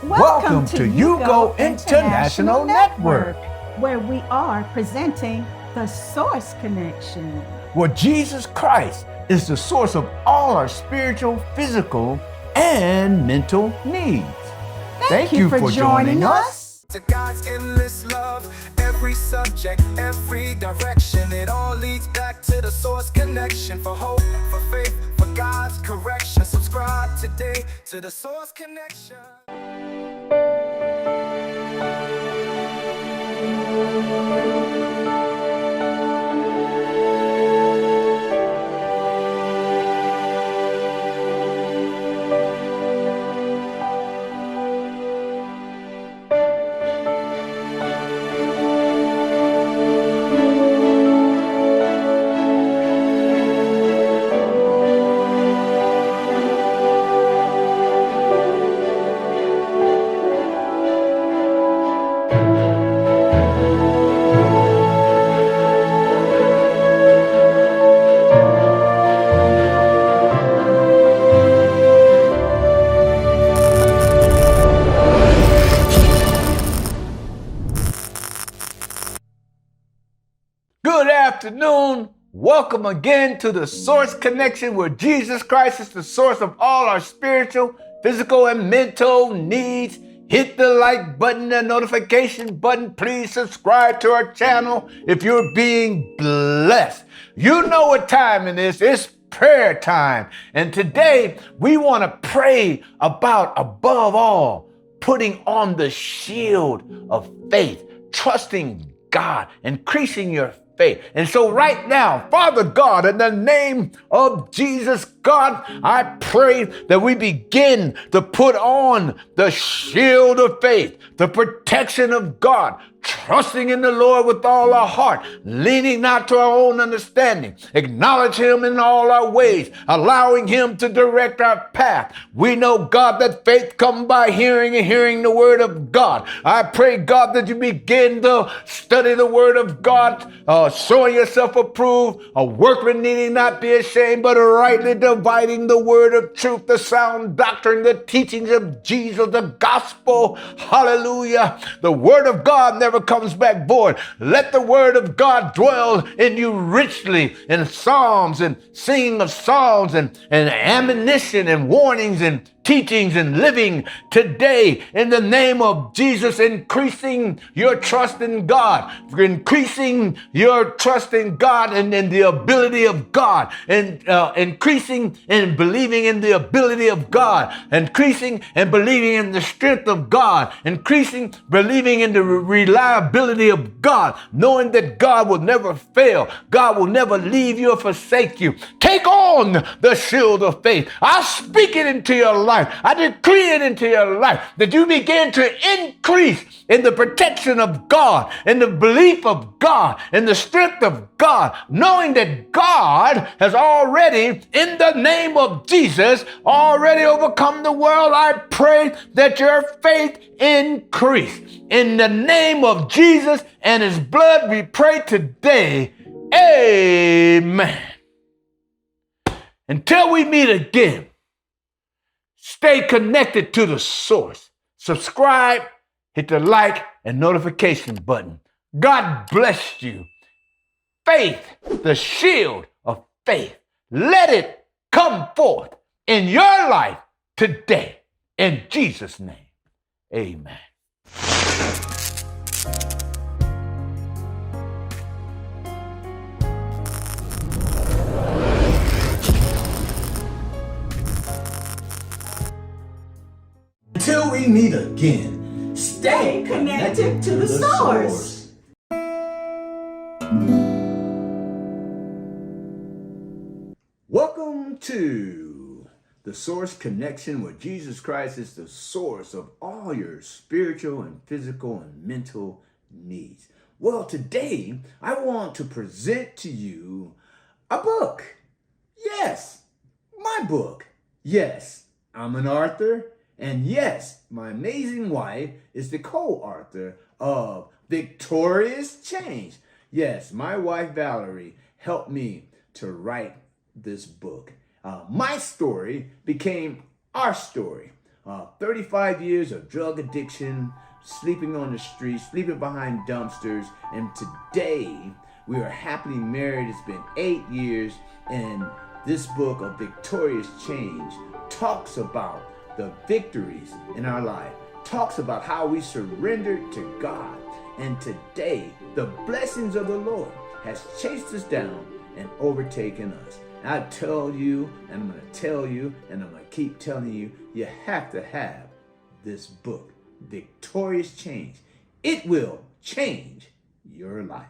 Welcome to Yugo International Network, where we are presenting the Source Connection, where Jesus Christ is the source of all our spiritual, physical, and mental needs. Thank you for joining us. To God's endless love, every subject, every direction, it all leads back to the Source Connection. For hope, for faith, for God's correction. Subscribe today to the Source Connection. Good afternoon. Welcome again to the Source Connection, where Jesus Christ is the source of all our spiritual, physical, and mental needs. Hit the like button, the notification button. Please subscribe to our channel if you're being blessed. You know what time it is. It's prayer time. And today we want to pray about, above all, putting on the shield of faith, trusting God, increasing your faith. And so right now, Father God, in the name of Jesus, God, I pray that we begin to put on the shield of faith, the protection of God, trusting in the Lord with all our heart, leaning not to our own understanding, acknowledge Him in all our ways, allowing Him to direct our path. We know, God, that faith comes by hearing and hearing the Word of God. I pray, God, that you begin to study the Word of God, showing yourself approved, a workman needing not be ashamed, but rightly dividing the word of truth, the sound doctrine, the teachings of Jesus, the gospel. Hallelujah. The Word of God never comes back void. Let the Word of God dwell in you richly in psalms and singing of songs and admonition and warnings and teachings and living today in the name of Jesus, increasing your trust in God, increasing your trust in God and in the ability of God, and increasing and believing in the ability of God, increasing and believing in the strength of God, increasing believing in the reliability of God, knowing that God will never fail, God will never leave you or forsake you. Take on the shield of faith. I speak it into your life. I decree it into your life that you begin to increase in the protection of God, in the belief of God, in the strength of God, knowing that God has already, in the name of Jesus, already overcome the world. I pray that your faith increase. In the name of Jesus and His blood, we pray today. Amen. Until we meet again, stay connected to the source. Subscribe, hit the like and notification button. God bless you. Faith, the shield of faith. Let it come forth in your life today. In Jesus' name, amen. Until we meet again, stay connected to the source. Welcome to the Source Connection, where Jesus Christ is the source of all your spiritual and physical and mental needs. Well, today I want to present to you a book. Yes, my book. Yes, I'm an author. And yes, my amazing wife is the co-author of Victorious Change. Yes, my wife Valerie helped me to write this book. My story became our story. 35 years of drug addiction, sleeping on the streets, sleeping behind dumpsters, and today we are happily married. It's been 8 years, and this book of Victorious Change talks about the victories in our life, talks about how we surrendered to God, and today the blessings of the Lord has chased us down and overtaken us. And I tell you, and I'm going to tell you, and I'm going to keep telling you, you have to have this book, Victorious Change. It will change your life.